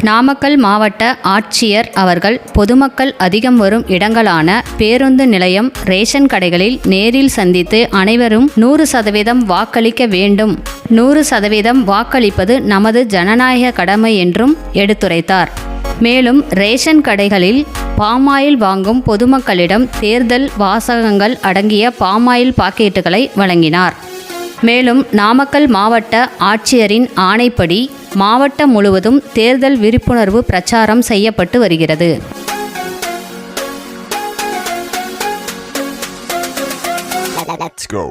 நாமக்கல் மாவட்ட ஆட்சியர் அவர்கள் பொதுமக்கள் அதிகம் வரும் இடங்களான பேருந்து நிலையம், ரேஷன் கடைகளில் நேரில் சந்தித்து அனைவரும் 100% வாக்களிக்க வேண்டும், 100% வாக்களிப்பது நமது ஜனநாயக கடமை என்றும் எடுத்துரைத்தார். மேலும் ரேஷன் கடைகளில் பாமாயில் வாங்கும் பொதுமக்களிடம் தேர்தல் வாசகங்கள் அடங்கிய பாமாயில் பாக்கெட்டுகளை வழங்கினார். மேலும் நாமக்கல் மாவட்ட ஆட்சியரின் ஆணைப்படி மாவட்டம் முழுவதும் தேர்தல் விழிப்புணர்வு பிரச்சாரம் செய்யப்பட்டு வருகிறது. Let's go.